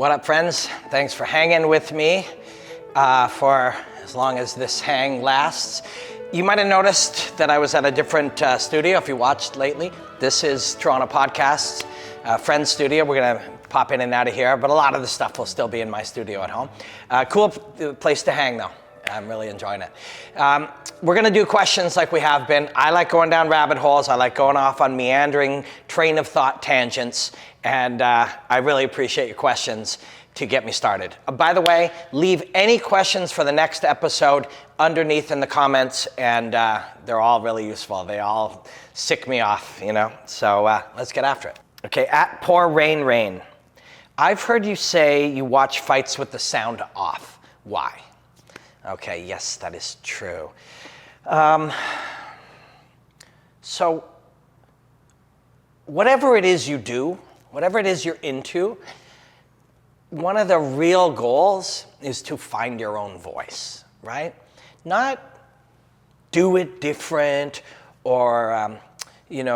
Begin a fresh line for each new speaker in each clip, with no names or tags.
What up, friends? Thanks for hanging with me for as long as this hang lasts. You might have noticed that I was at a different studio if you watched lately. This is Toronto Podcasts, friend's studio. We're gonna pop in and out of here, but a lot of the stuff will still be in my studio at home. Cool place to hang though. I'm really enjoying it. We're gonna do questions like we have been. I like going down rabbit holes. I like going off on meandering train of thought tangents. And I really appreciate your questions to get me started. By the way, leave any questions for the next episode underneath in the comments, and they're all really useful. They all sick me off, you know? So let's get after it. Okay, at Poor Rain Rain. I've heard you say you watch fights with the sound off. Why? Okay, yes, that is true. So whatever it is you do, whatever it is you're into, one of the real goals is to find your own voice, right? Not do it different or,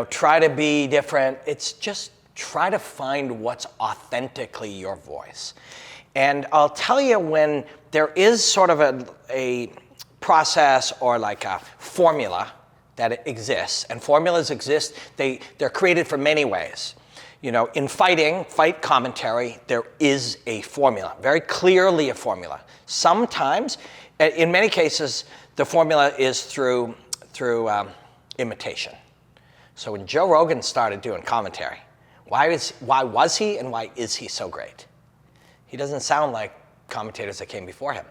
try to be different. It's just try to find what's authentically your voice. And I'll tell you, when there is sort of a process or like a formula that exists, and formulas exist, they're created for many ways. You know, in fight commentary, there is a formula, very clearly a formula. Sometimes, in many cases, the formula is through imitation. So when Joe Rogan started doing commentary, why was he and why is he so great? He doesn't sound like commentators that came before him.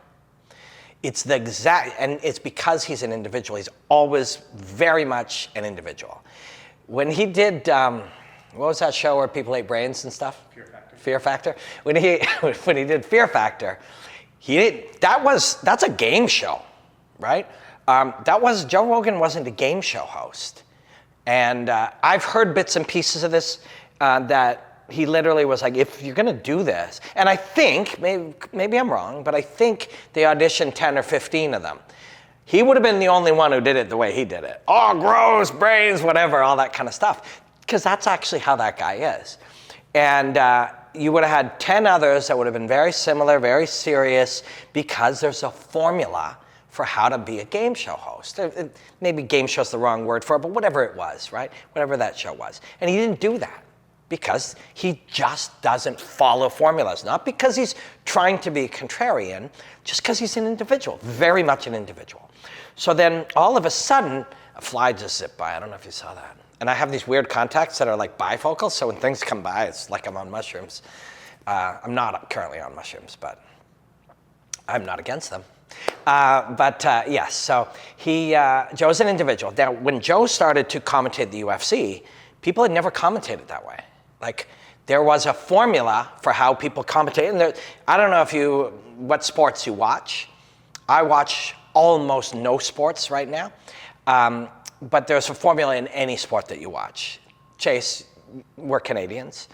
It's and it's because he's an individual. He's always very much an individual. When he did, what was that show where people ate brains and stuff? Fear Factor. Fear Factor. When he did Fear Factor, that's a game show, right? Joe Rogan wasn't a game show host, and I've heard bits and pieces of this that he literally was like, if you're gonna do this, and I think, maybe I'm wrong, but I think they auditioned 10 or 15 of them. He would have been the only one who did it the way he did it. Oh, gross, brains, whatever, all that kind of stuff. Because that's actually how that guy is. And you would have had 10 others that would have been very similar, very serious, because there's a formula for how to be a game show host. Maybe game show's the wrong word for it, but whatever it was, right? Whatever that show was. And he didn't do that because he just doesn't follow formulas. Not because he's trying to be contrarian, just because he's an individual, very much an individual. So then all of a sudden, a fly just zipped by. I don't know if you saw that. And I have these weird contacts that are like bifocal, so when things come by, it's like I'm on mushrooms. I'm not currently on mushrooms, but I'm not against them. Yes, so Joe's an individual. Now, when Joe started to commentate the UFC, people had never commentated that way. Like, there was a formula for how people commentate. And I don't know what sports you watch. I watch almost no sports right now. But there's a formula in any sport that you watch. Chase, we're Canadians.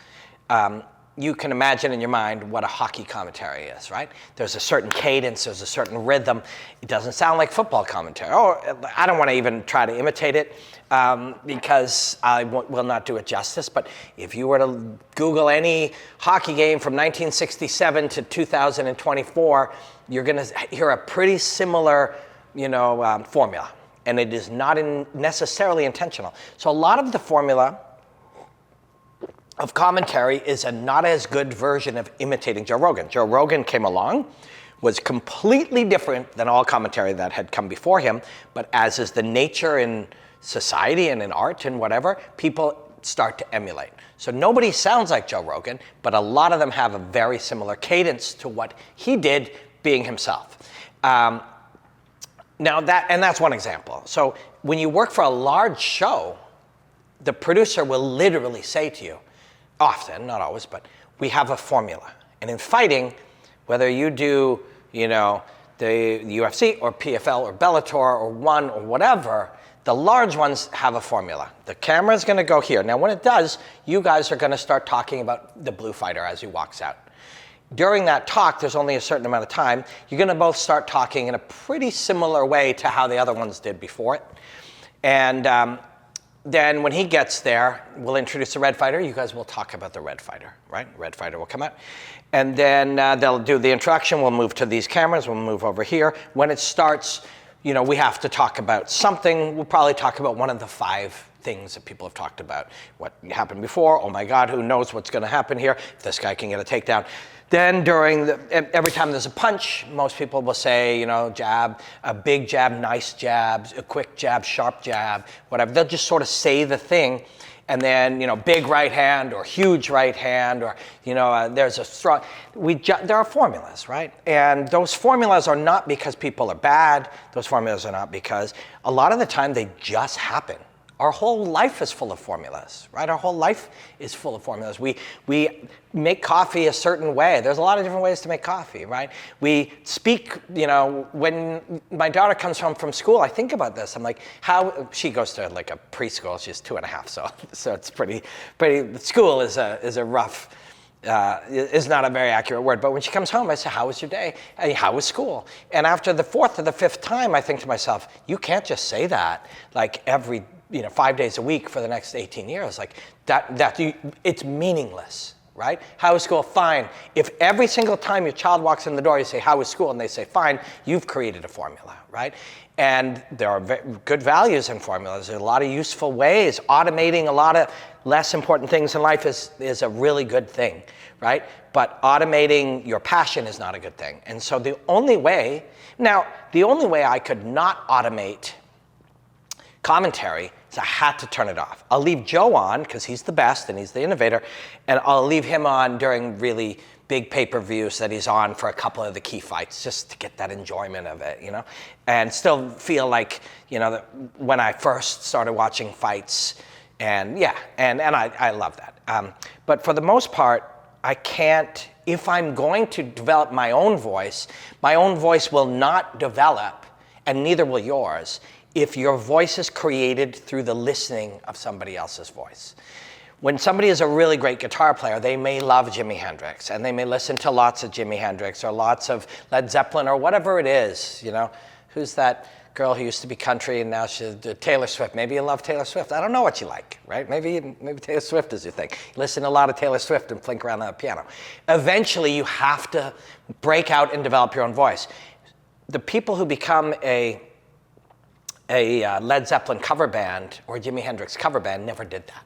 You can imagine in your mind what a hockey commentary is, right? There's a certain cadence, there's a certain rhythm. It doesn't sound like football commentary. I don't want to even try to imitate it because I will not do it justice. But if you were to Google any hockey game from 1967 to 2024, you're going to hear a pretty similar, formula. And it is not necessarily intentional. So a lot of the formula of commentary is a not as good version of imitating Joe Rogan. Joe Rogan came along, was completely different than all commentary that had come before him, but as is the nature in society and in art and whatever, people start to emulate. So nobody sounds like Joe Rogan, but a lot of them have a very similar cadence to what he did being himself. That's one example. So when you work for a large show, the producer will literally say to you, often, not always, but we have a formula. And in fighting, whether you do, the UFC or PFL or Bellator or ONE or whatever, the large ones have a formula. The camera's gonna go here. Now when it does, you guys are gonna start talking about the blue fighter as he walks out. During that talk, there's only a certain amount of time. You're gonna both start talking in a pretty similar way to how the other ones did before it. And then when he gets there, we'll introduce the red fighter. You guys will talk about the red fighter, right? Red fighter will come out. And then they'll do the introduction. We'll move to these cameras. We'll move over here. When it starts, you know, we have to talk about something. We'll probably talk about one of the 5 things that people have talked about. What happened before? Oh my God, who knows what's going to happen here? If this guy can get a takedown. Then every time there's a punch, most people will say, you know, jab, a big jab, nice jabs, a quick jab, sharp jab, whatever. They'll just sort of say the thing. And then, you know, big right hand or huge right hand, or, you know, there's a strong, there are formulas, right? And those formulas are not because people are bad. Those formulas are not because a lot of the time they just happen. Our whole life is full of formulas, right? Our whole life is full of formulas. We make coffee a certain way. There's a lot of different ways to make coffee, right? We speak, you know, when my daughter comes home from school, I think about this. I'm like, she goes to like a preschool. She's 2.5, so it's pretty, school is a rough, is not a very accurate word. But when she comes home, I say, how was your day? Hey, how was school? And after the 4th or the 5th time, I think to myself, you can't just say that like every, 5 days a week for the next 18 years. Like it's meaningless, right? How was school? Fine. If every single time your child walks in the door, you say, how was school? And they say, fine, you've created a formula, right? And there are good values in formulas. There are a lot of useful ways. Automating a lot of less important things in life is a really good thing, right? But automating your passion is not a good thing. And so the only way I could not automate commentary is I had to turn it off. I'll leave Joe on because he's the best and he's the innovator, and I'll leave him on during really big pay-per-views that he's on for a couple of the key fights, just to get that enjoyment of it, you know, and still feel like, you know, that when I first started watching fights, and yeah, and I love that. But for the most part, I can't, if I'm going to develop my own voice will not develop, and neither will yours, if your voice is created through the listening of somebody else's voice. When somebody is a really great guitar player, they may love Jimi Hendrix, and they may listen to lots of Jimi Hendrix or lots of Led Zeppelin or whatever it is, you know. Who's that girl who used to be country and now she's Taylor Swift? Maybe you love Taylor Swift. I don't know what you like, right? Maybe Taylor Swift is your thing. Listen to a lot of Taylor Swift and flink around on the piano. Eventually, you have to break out and develop your own voice. The people who become a Led Zeppelin cover band or Jimi Hendrix cover band never did that.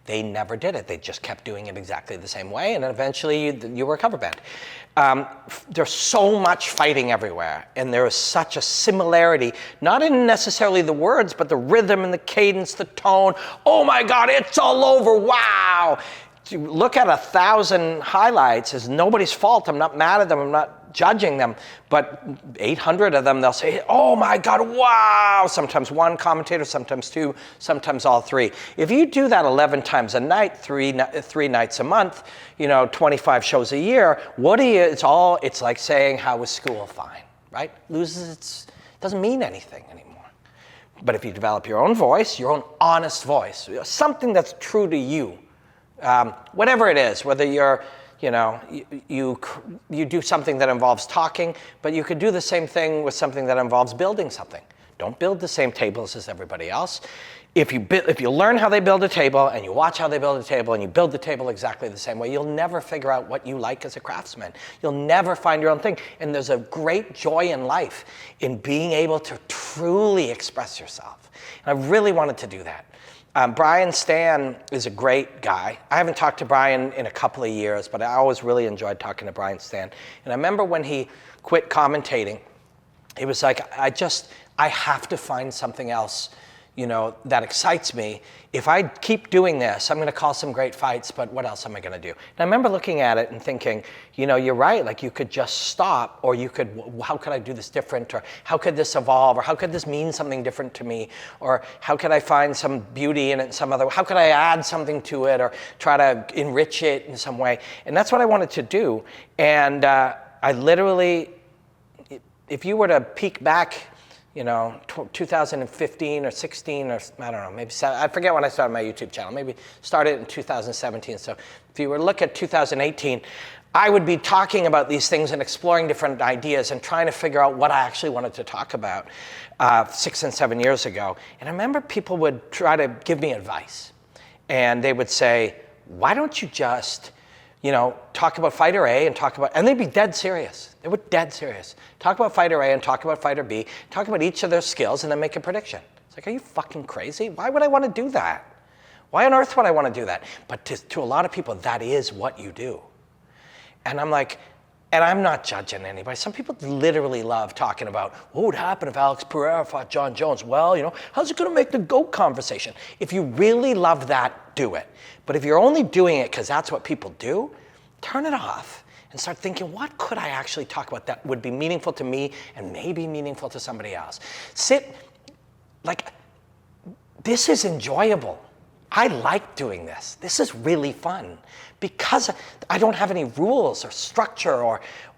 They never did it. They just kept doing it exactly the same way, and eventually you were a cover band. There's so much fighting everywhere, and there is such a similarity, not in necessarily the words, but the rhythm and the cadence, the tone. Oh my God, it's all over, wow! To look at 1,000 highlights is nobody's fault. I'm not mad at them, I'm not judging them, but 800 of them, they'll say, oh my God, wow! Sometimes one commentator, sometimes 2, sometimes all 3. If you do that 11 times a night, 3 nights a month, 25 shows a year, it's like saying, how was school? Fine, right? Doesn't mean anything anymore. But if you develop your own voice, your own honest voice, something that's true to you, whatever it is, whether you're, you do something that involves talking, but you could do the same thing with something that involves building something. Don't build the same tables as everybody else. If you learn how they build a table and you watch how they build a table and you build the table exactly the same way, you'll never figure out what you like as a craftsman. You'll never find your own thing. And there's a great joy in life in being able to truly express yourself. And I really wanted to do that. Brian Stan is a great guy. I haven't talked to Brian in a couple of years, but I always really enjoyed talking to Brian Stan. And I remember when he quit commentating, he was like, I have to find something else, that excites me. If I keep doing this, I'm going to call some great fights, but what else am I going to do? And I remember looking at it and thinking, you're right. Like, you could just stop, or how could I do this different? Or how could this evolve? Or how could this mean something different to me? Or how could I find some beauty in it in some other way? How could I add something to it or try to enrich it in some way? And that's what I wanted to do. And I literally, if you were to peek back, 2015 or 16 or I don't know, maybe I forget when I started my YouTube channel. Maybe started in 2017. So if you were to look at 2018, I would be talking about these things and exploring different ideas and trying to figure out what I actually wanted to talk about 6 and 7 years ago. And I remember people would try to give me advice. And they would say, why don't you just, talk about fighter A and they'd be dead serious. They were dead serious. Talk about fighter A and talk about fighter B, talk about each of their skills and then make a prediction. It's like, are you fucking crazy? Why would I want to do that? Why on earth would I want to do that? But to a lot of people, that is what you do. And I'm like, and I'm not judging anybody. Some people literally love talking about what would happen if Alex Pereira fought John Jones. Well, how's it going to make the GOAT conversation? If you really love that, do it. But if you're only doing it because that's what people do, turn it off and start thinking, what could I actually talk about that would be meaningful to me and maybe meaningful to somebody else? This is enjoyable. I like doing this. This is really fun because I don't have any rules or structure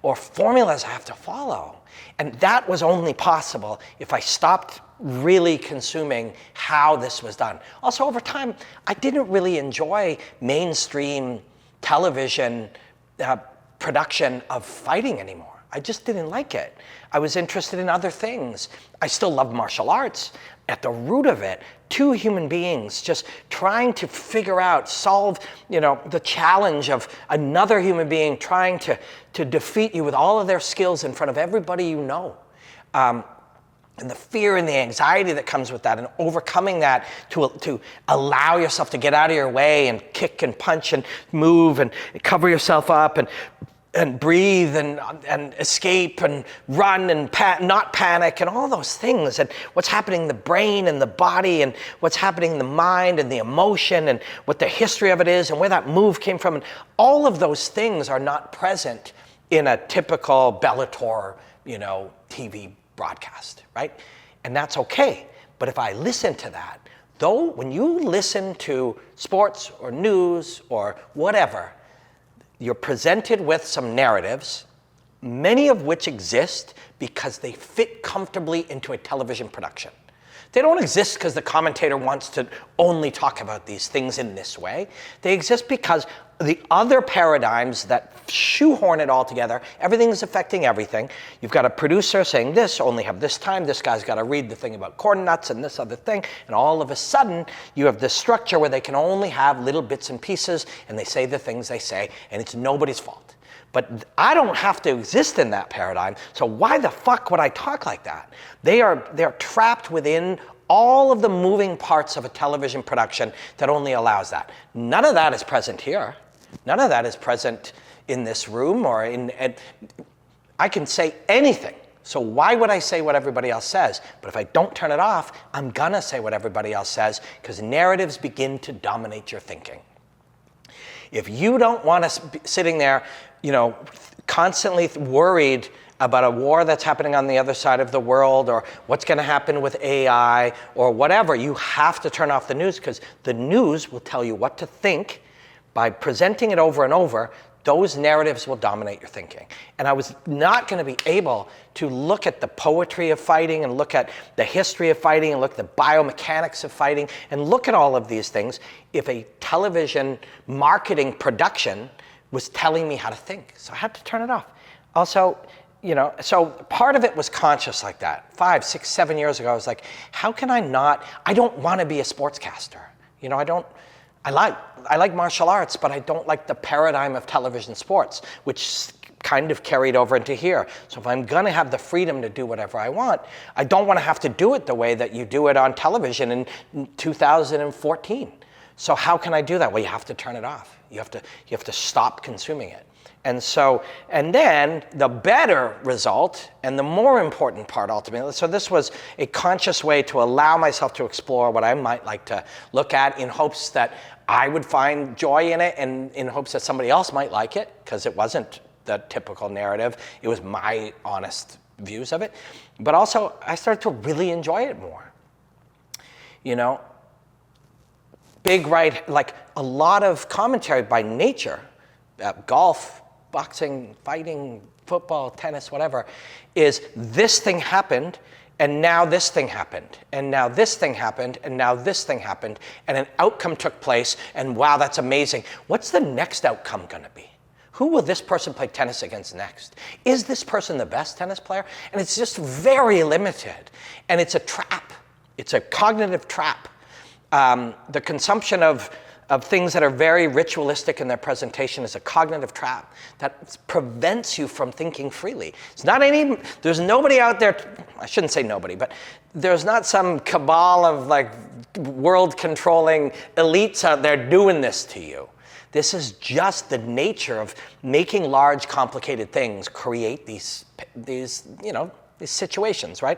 or formulas I have to follow. And that was only possible if I stopped really consuming how this was done. Also, over time, I didn't really enjoy mainstream television production of fighting anymore. I just didn't like it. I was interested in other things. I still love martial arts. At the root of it, two human beings just trying to figure out, solve, the challenge of another human being trying to defeat you with all of their skills in front of everybody you know. And the fear and the anxiety that comes with that and overcoming that to allow yourself to get out of your way and kick and punch and move and cover yourself up and breathe and escape and run and not panic and all those things and what's happening in the brain and the body and what's happening in the mind and the emotion and what the history of it is and where that move came from. And all of those things are not present in a typical Bellator, TV broadcast, right? And that's okay. But if I listen to that, though, when you listen to sports or news or whatever, you're presented with some narratives, many of which exist because they fit comfortably into a television production. They don't exist because the commentator wants to only talk about these things in this way. They exist because the other paradigms that shoehorn it all together, everything is affecting everything. You've got a producer saying this, only have this time, this guy's got to read the thing about corn nuts and this other thing, and all of a sudden you have this structure where they can only have little bits and pieces and they say the things they say and it's nobody's fault. But I don't have to exist in that paradigm, so why the fuck would I talk like that? They're trapped within all of the moving parts of a television production that only allows that. None of that is present here. None of that is present in this room or I can say anything. So why would I say what everybody else says? But if I don't turn it off, I'm gonna say what everybody else says because narratives begin to dominate your thinking. If you don't want to be sitting there, constantly worried about a war that's happening on the other side of the world or what's going to happen with AI or whatever, you have to turn off the news because the news will tell you what to think. By presenting it over and over, those narratives will dominate your thinking. And I was not going to be able to look at the poetry of fighting and look at the history of fighting and look at the biomechanics of fighting and look at all of these things if a television marketing production was telling me how to think. So I had to turn it off. Also, so part of it was conscious like that. 5, 6, 7 years ago, I was like, how can I don't want to be a sportscaster. I like martial arts, but I don't like the paradigm of television sports, which kind of carried over into here. So if I'm gonna have the freedom to do whatever I want, I don't wanna have to do it the way that you do it on television in 2014. So how can I do that? Well, you have to turn it off. You have to stop consuming it. And then the better result and the more important part ultimately, so this was a conscious way to allow myself to explore what I might like to look at in hopes that I would find joy in it and in hopes that somebody else might like it because it wasn't the typical narrative. It was my honest views of it. But also I started to really enjoy it more. Big right, like a lot of commentary by nature, golf, boxing, fighting, football, tennis, whatever, is this thing happened, and now this thing happened, and now this thing happened, and now this thing happened, and an outcome took place, and wow, that's amazing. What's the next outcome gonna be? Who will this person play tennis against next? Is this person the best tennis player? And it's just very limited. And it's a trap. It's a cognitive trap. The consumption of things that are very ritualistic in their presentation is a cognitive trap that prevents you from thinking freely. There's nobody out there, I shouldn't say nobody, but there's not some cabal of like world controlling elites out there doing this to you. This is just the nature of making large, complicated things create these situations, right?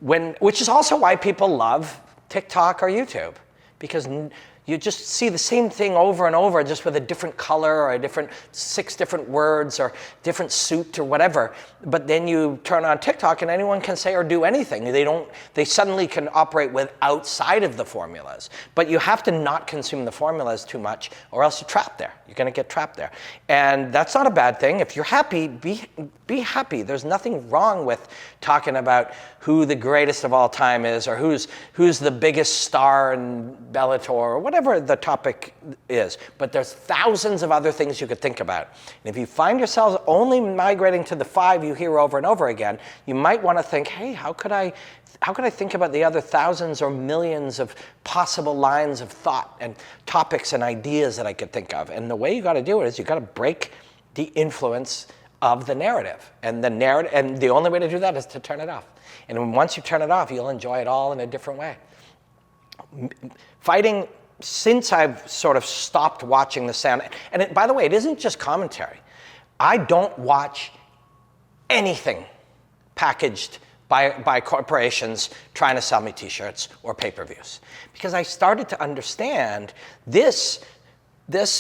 Which is also why people love TikTok or YouTube, because you just see the same thing over and over, just with a different color or six different words or different suit or whatever. But then you turn on TikTok and anyone can say or do anything. They suddenly can operate outside of the formulas. But you have to not consume the formulas too much, or else you're trapped there. You're going to get trapped there. And that's not a bad thing. If you're happy, be happy. There's nothing wrong with talking about who the greatest of all time is, or who's the biggest star in Bellator, or whatever the topic is. But there's thousands of other things you could think about. And if you find yourselves only migrating to the 5 you hear over and over again, you might want to think, hey, how could I think about the other thousands or millions of possible lines of thought and topics and ideas that I could think of? And the way you got to do it is you got to break the influence of the narrative. And the only way to do that is to turn it off. And once you turn it off, you'll enjoy it all in a different way. Fighting, since I've sort of stopped watching the sound, and by the way, it isn't just commentary. I don't watch anything packaged by corporations trying to sell me t-shirts or pay-per-views, because I started to understand this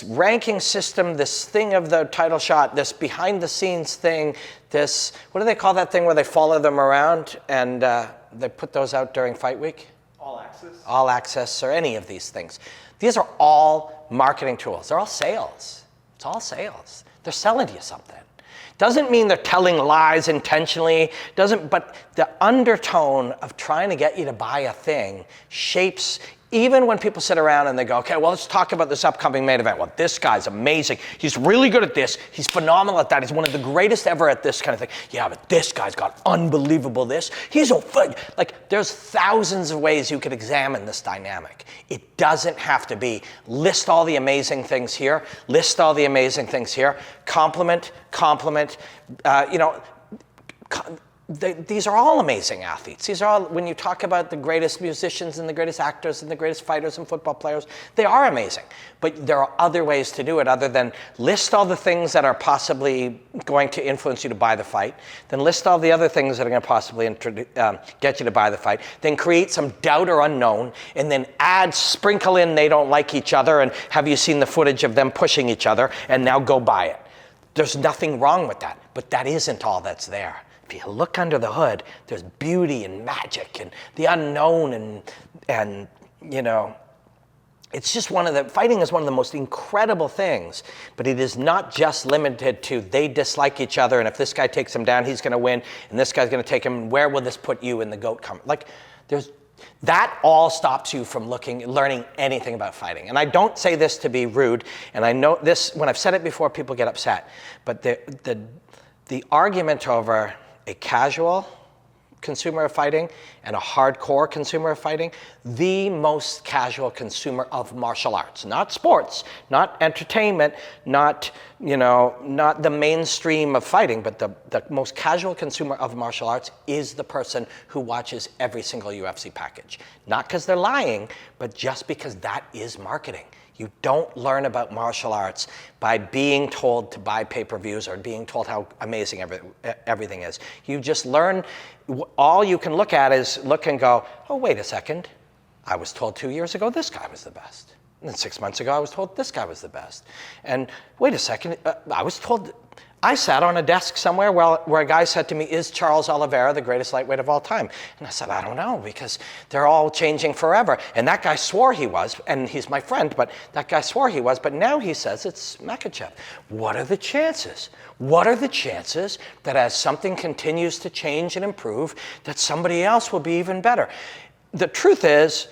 ranking system, this thing of the title shot, this behind-the-scenes thing, what do they call that thing where they follow them around and they put those out during fight week?
All access?
All access, or any of these things. These are all marketing tools. They're all sales. It's all sales. They're selling you something. Doesn't mean they're telling lies intentionally, but the undertone of trying to get you to buy a thing shapes, even when people sit around and they go, okay, well, let's talk about this upcoming main event. Well, this guy's amazing. He's really good at this. He's phenomenal at that. He's one of the greatest ever at this kind of thing. Yeah, but this guy's got unbelievable this. He's so fun. Like, there's thousands of ways you could examine this dynamic. It doesn't have to be list all the amazing things here, list all the amazing things here, compliment. These are all amazing athletes. These are all, when you talk about the greatest musicians and the greatest actors and the greatest fighters and football players, they are amazing. But there are other ways to do it other than list all the things that are possibly going to influence you to buy the fight, then list all the other things that are going to possibly get you to buy the fight, then create some doubt or unknown, and then sprinkle in they don't like each other, and have you seen the footage of them pushing each other, and now go buy it. There's nothing wrong with that, but that isn't all that's there. If you look under the hood, there's beauty and magic and the unknown, and it's just fighting is one of the most incredible things, but it is not just limited to they dislike each other, and if this guy takes him down, he's going to win, and this guy's going to take him, where will this put you in the GOAT that all stops you from learning anything about fighting. And I don't say this to be rude, and I know this, when I've said it before, people get upset, but the argument over a casual consumer of fighting and a hardcore consumer of fighting, the most casual consumer of martial arts, not sports, not entertainment, not the mainstream of fighting, but the most casual consumer of martial arts is the person who watches every single UFC package. Not because they're lying, but just because that is marketing. You don't learn about martial arts by being told to buy pay-per-views or being told how amazing everything is. You just learn, all you can look at is look and go, oh, wait a second. I was told 2 years ago this guy was the best. And then 6 months ago I was told this guy was the best. And wait a second, I sat on a desk somewhere where a guy said to me, is Charles Oliveira the greatest lightweight of all time? And I said, I don't know, because they're all changing forever. And that guy swore he was, and he's my friend, but that guy swore he was, but now he says it's Makhachev. What are the chances? What are the chances that as something continues to change and improve, that somebody else will be even better? The truth is,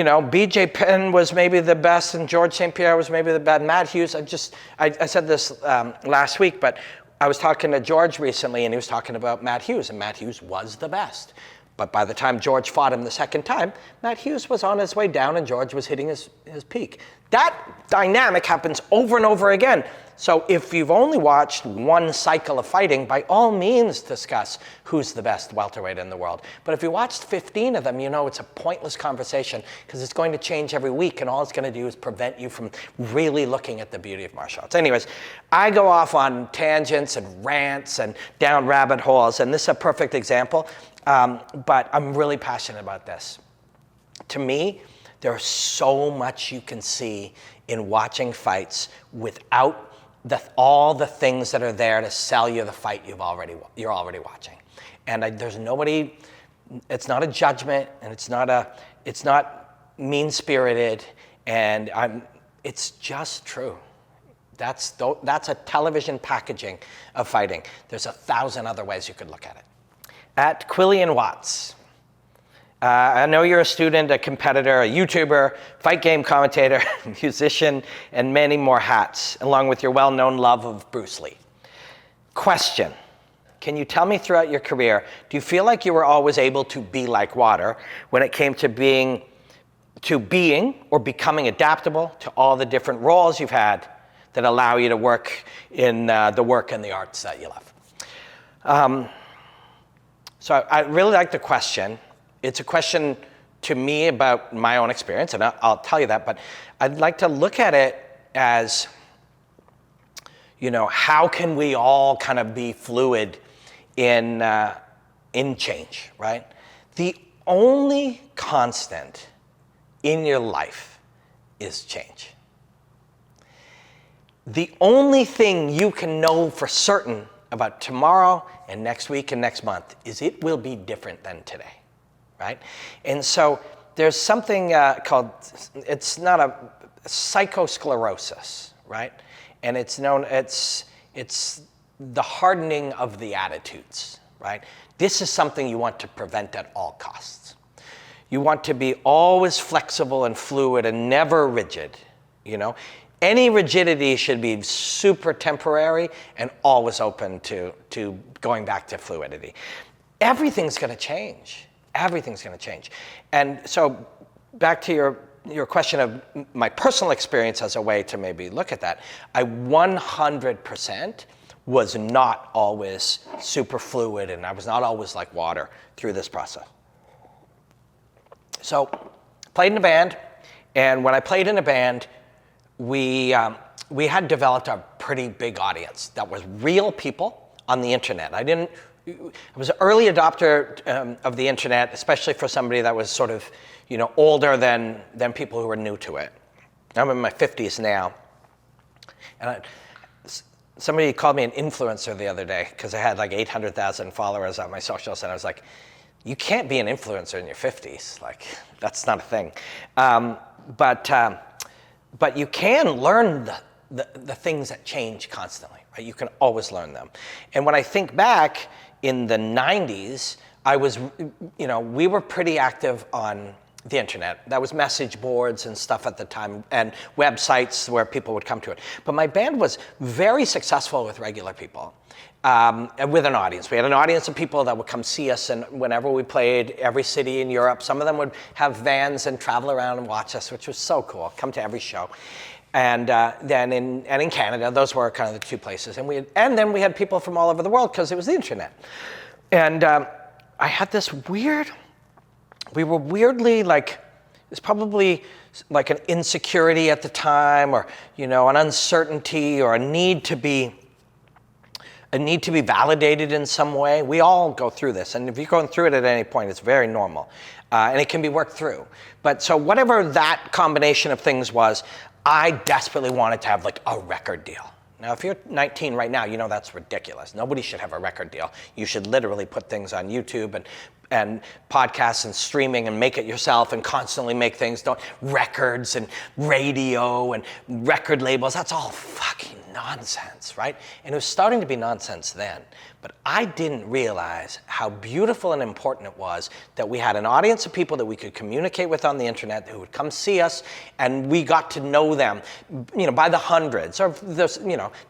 BJ Penn was maybe the best, and George St. Pierre was maybe the best. Matt Hughes, I said this last week, but I was talking to George recently, and he was talking about Matt Hughes, and Matt Hughes was the best. But by the time George fought him the second time, Matt Hughes was on his way down, and George was hitting his peak. That dynamic happens over and over again. So if you've only watched one cycle of fighting, by all means discuss who's the best welterweight in the world. But if you watched 15 of them, it's a pointless conversation because it's going to change every week, and all it's going to do is prevent you from really looking at the beauty of martial arts. Anyways, I go off on tangents and rants and down rabbit holes, and this is a perfect example, but I'm really passionate about this. To me, there's so much you can see in watching fights without all the things that are there to sell you the fight you're already watching. And there's nobody, it's not a judgment, and it's not mean-spirited, and it's just true. That's a television packaging of fighting. There's 1,000 other ways you could look at it. At Quillian Watts. I know you're a student, a competitor, a YouTuber, fight game commentator, musician, and many more hats, along with your well-known love of Bruce Lee. Question: can you tell me throughout your career, do you feel like you were always able to be like water when it came to being or becoming adaptable to all the different roles you've had that allow you to work in the work and the arts that you love? So I really like the question. It's a question to me about my own experience, and I'll tell you that, but I'd like to look at it as, how can we all kind of be fluid in change, right? The only constant in your life is change. The only thing you can know for certain about tomorrow and next week and next month is it will be different than today. Right? And so there's something called, it's not a psychosclerosis, right? And it's the hardening of the attitudes, right? This is something you want to prevent at all costs. You want to be always flexible and fluid and never rigid, Any rigidity should be super temporary and always open to going back to fluidity. Everything's going to change. Everything's going to change. And so back to your question of my personal experience as a way to maybe look at that, I 100% was not always super fluid, and I was not always like water through this process. So played in a band, and when I played in a band, we had developed a pretty big audience that was real people on the internet. I was an early adopter of the internet, especially for somebody that was sort of, older than people who were new to it. I'm in my 50s now. And somebody called me an influencer the other day because I had like 800,000 followers on my socials, and I was like, you can't be an influencer in your 50s. Like, that's not a thing. But you can learn the things that change constantly, right? You can always learn them. And when I think back, in the 90s, we were pretty active on the internet. That was message boards and stuff at the time, and websites where people would come to it. But my band was very successful with regular people, and with an audience. We had an audience of people that would come see us, and whenever we played, every city in Europe, some of them would have vans and travel around and watch us, which was so cool, come to every show. And then in Canada, those were kind of the two places. And then we had people from all over the world because it was the internet. And I had this we were weirdly it's probably like an insecurity at the time, or, an uncertainty, or a need to be validated in some way. We all go through this. And if you're going through it at any point, it's very normal. And it can be worked through. But so whatever that combination of things was, I desperately wanted to have a record deal. Now, if you're 19 right now, that's ridiculous. Nobody should have a record deal. You should literally put things on YouTube and podcasts and streaming and make it yourself and constantly make things, records and radio and record labels, that's all fucking nonsense, right? And it was starting to be nonsense then. But I didn't realize how beautiful and important it was that we had an audience of people that we could communicate with on the internet who would come see us, and we got to know them, by the hundreds, or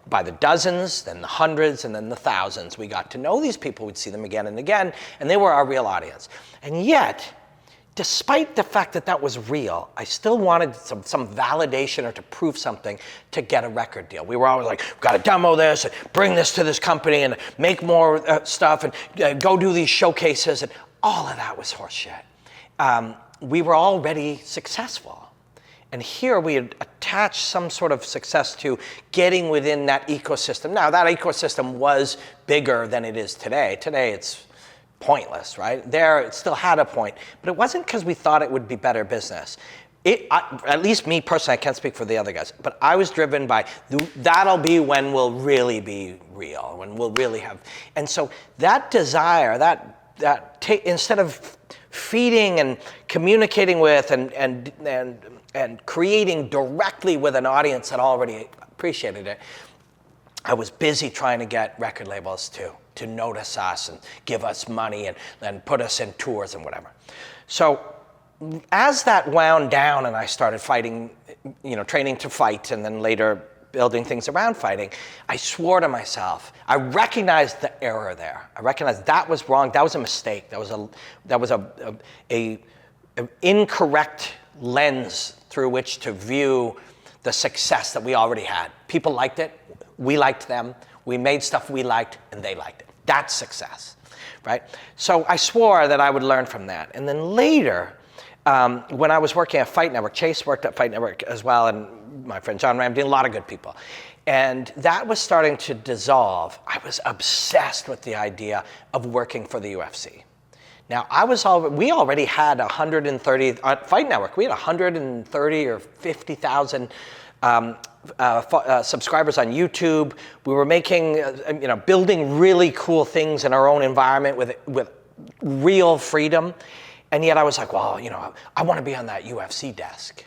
by the dozens, then the hundreds, and then the thousands. We got to know these people. We'd see them again and again, and they were our real audience. And yet, despite the fact that that was real, I still wanted some validation or to prove something to get a record deal. We were always like, we've got to demo this and bring this to this company and make more stuff and go do these showcases, and all of that was horseshit. We were already successful. And here we had attached some sort of success to getting within that ecosystem. Now, that ecosystem was bigger than it is today. Today, it's pointless, right? There, it still had a point, but it wasn't because we thought it would be better business. At least me personally, I can't speak for the other guys, but I was driven by, that'll be when we'll really be real, when we'll really have, and so that desire, instead of feeding and communicating with and creating directly with an audience that already appreciated it, I was busy trying to get record labels to notice us and give us money and put us in tours and whatever. So as that wound down and I started fighting, training to fight, and then later building things around fighting, I swore to myself. I recognized the error there. I recognized that was wrong. That was a mistake. That was a incorrect lens through which to view the success that we already had. People liked it. We liked them. We made stuff we liked, and they liked it. That's success, right? So I swore that I would learn from that. And then later, when I was working at Fight Network, Chase worked at Fight Network as well, and my friend John Ramsey, a lot of good people. And that was starting to dissolve. I was obsessed with the idea of working for the UFC. Now, we already had 130, at Fight Network, we had 130 or 50,000 subscribers on YouTube. We were making, building really cool things in our own environment with real freedom. And yet I was like, well, I want to be on that UFC desk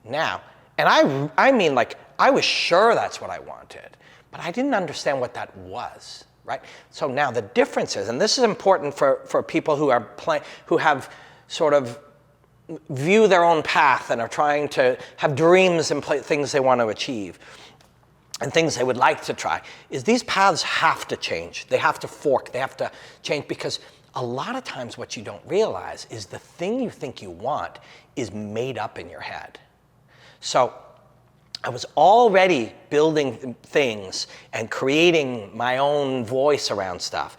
now. And I mean, like, I was sure that's what I wanted, but I didn't understand what that was, right? So now the difference is, and this is important for people who have sort of view their own path and are trying to have dreams and things they want to achieve and things they would like to try, is these paths have to change. They have to fork. They have to change, because a lot of times what you don't realize is the thing you think you want is made up in your head. So I was already building things and creating my own voice around stuff.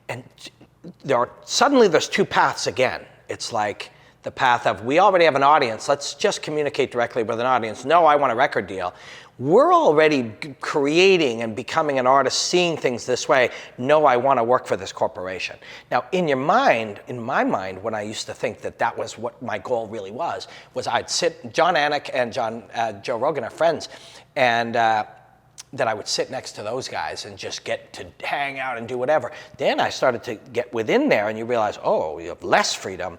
And suddenly there's two paths again. It's like the path of, we already have an audience, let's just communicate directly with an audience. No, I want a record deal. We're already creating and becoming an artist, seeing things this way. No, I want to work for this corporation. Now, in my mind, when I used to think that was what my goal really was I'd sit, John Anik and Joe Rogan are friends, and that I would sit next to those guys and just get to hang out and do whatever. Then I started to get within there, and you realize, oh, you have less freedom,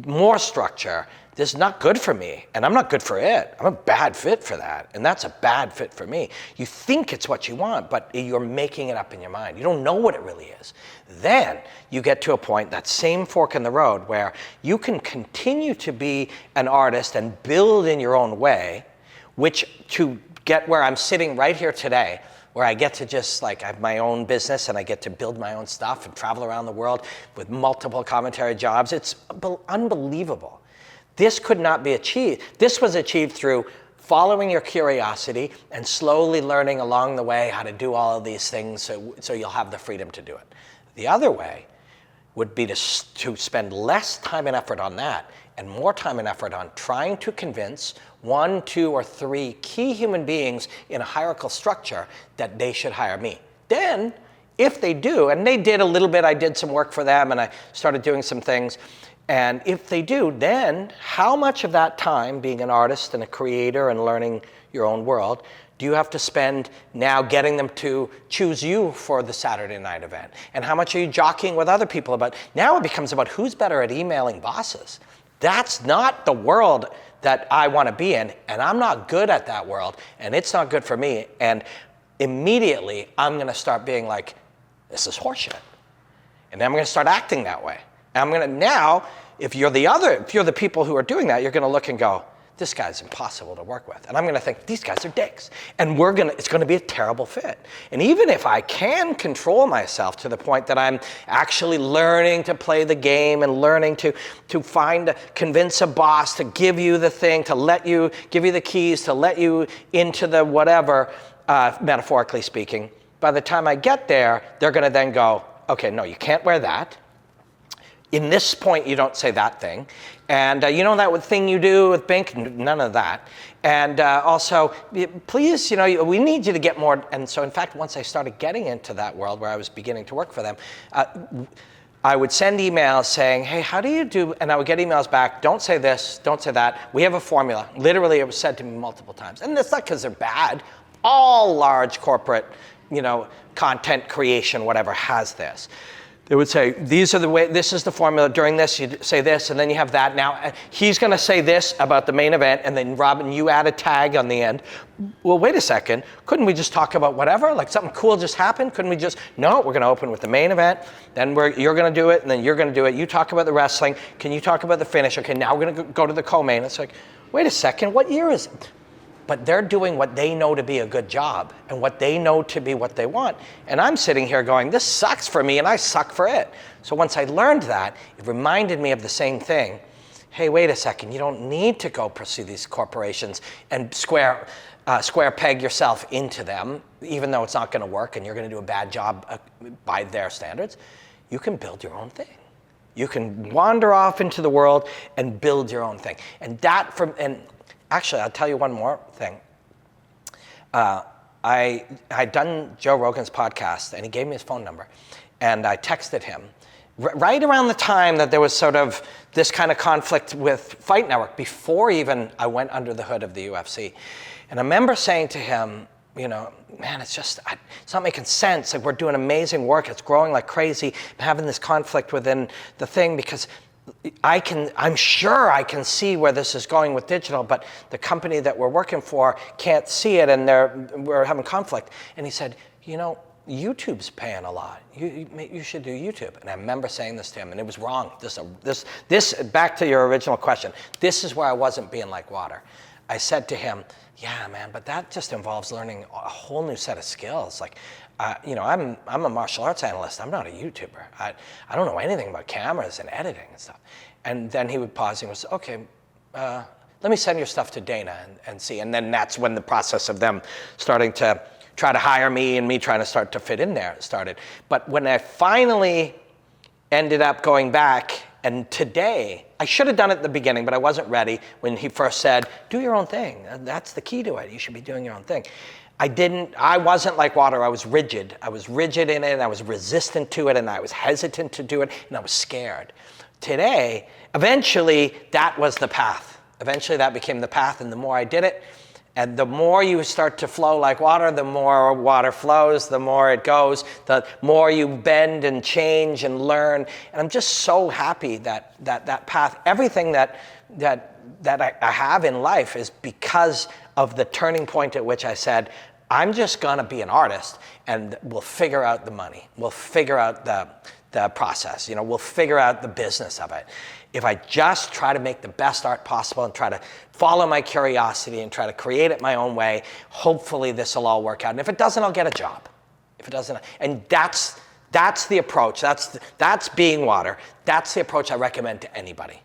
more structure. This is not good for me, and I'm not good for it. I'm a bad fit for that, and that's a bad fit for me. You think it's what you want, but you're making it up in your mind. You don't know what it really is. Then you get to a point, that same fork in the road, where you can continue to be an artist and build in your own way, which to get where I'm sitting right here today, where I get to just I have my own business and I get to build my own stuff and travel around the world with multiple commentary jobs. It's unbelievable. This could not be achieved. This was achieved through following your curiosity and slowly learning along the way how to do all of these things so you'll have the freedom to do it. The other way would be to spend less time and effort on that and more time and effort on trying to convince 1, 2, or 3 key human beings in a hierarchical structure that they should hire me. Then, if they do, and they did a little bit, I did some work for them and I started doing some things, and if they do, then how much of that time being an artist and a creator and learning your own world do you have to spend now getting them to choose you for the Saturday night event? And how much are you jockeying with other people about? Now it becomes about who's better at emailing bosses. That's not the world that I want to be in, and I'm not good at that world, and it's not good for me. And immediately, I'm going to start being like, this is horseshit. And then I'm going to start acting that way. And I'm going to now, if you're the people who are doing that, you're going to look and go, this guy's impossible to work with. And I'm going to think, these guys are dicks. And it's going to be a terrible fit. And even if I can control myself to the point that I'm actually learning to play the game and learning to convince a boss to give you the thing, give you the keys, to let you into the whatever, metaphorically speaking, by the time I get there, they're going to then go, okay, no, you can't wear that. In this point, you don't say that thing. And you know that thing you do with Bink? None of that. And also, please, we need you to get more. And so, in fact, once I started getting into that world where I was beginning to work for them, I would send emails saying, hey, how do you do? And I would get emails back, don't say this, don't say that. We have a formula. Literally, it was said to me multiple times. And it's not because they're bad. All large corporate, content creation, whatever, has this. They would say, this is the formula. During this, you say this, and then you have that. Now, he's going to say this about the main event, and then, Robin, you add a tag on the end. Well, wait a second. Couldn't we just talk about whatever? Like something cool just happened? Couldn't we just, no, we're going to open with the main event, then you're going to do it, and then you're going to do it. You talk about the wrestling. Can you talk about the finish? Okay, now we're going to go to the co-main. It's like, wait a second, what year is it? But they're doing what they know to be a good job and what they know to be what they want. And I'm sitting here going, this sucks for me and I suck for it. So once I learned that, it reminded me of the same thing. Hey, wait a second, you don't need to go pursue these corporations and square peg yourself into them, even though it's not going to work and you're going to do a bad job by their standards. You can build your own thing. You can wander off into the world and build your own thing. And actually, I'll tell you one more thing. I'd done Joe Rogan's podcast, and he gave me his phone number. And I texted him right around the time that there was sort of this kind of conflict with Fight Network, before even I went under the hood of the UFC. And I remember saying to him, man, it's not making sense. Like, we're doing amazing work. It's growing like crazy. I'm having this conflict within the thing because I'm sure I can see where this is going with digital, but the company that we're working for can't see it, and we're having conflict. And he said, YouTube's paying a lot. You should do YouTube. And I remember saying this to him, and it was wrong. This back to your original question. This is where I wasn't being like water. I said to him, yeah, man, but that just involves learning a whole new set of skills. Like, I'm a martial arts analyst. I'm not a YouTuber. I don't know anything about cameras and editing and stuff. And then he would pause and would say, okay, let me send your stuff to Dana and see. And then that's when the process of them starting to try to hire me and me trying to start to fit in there started. But when I finally ended up going back, and today, I should have done it at the beginning, but I wasn't ready when he first said, do your own thing. That's the key to it. You should be doing your own thing. I wasn't like water. I was rigid. I was rigid in it, and I was resistant to it, and I was hesitant to do it, and I was scared. Today, eventually, that was the path. Eventually, that became the path, and the more I did it, and the more you start to flow like water, the more water flows, the more it goes, the more you bend and change and learn. And I'm just so happy that path, everything that I have in life is because of the turning point at which I said, I'm just gonna be an artist and we'll figure out the money. We'll figure out the process, we'll figure out the business of it. If I just try to make the best art possible and try to follow my curiosity and try to create it my own way, hopefully this will all work out. And if it doesn't, I'll get a job. If it doesn't, and that's the approach. That's being water. That's the approach I recommend to anybody.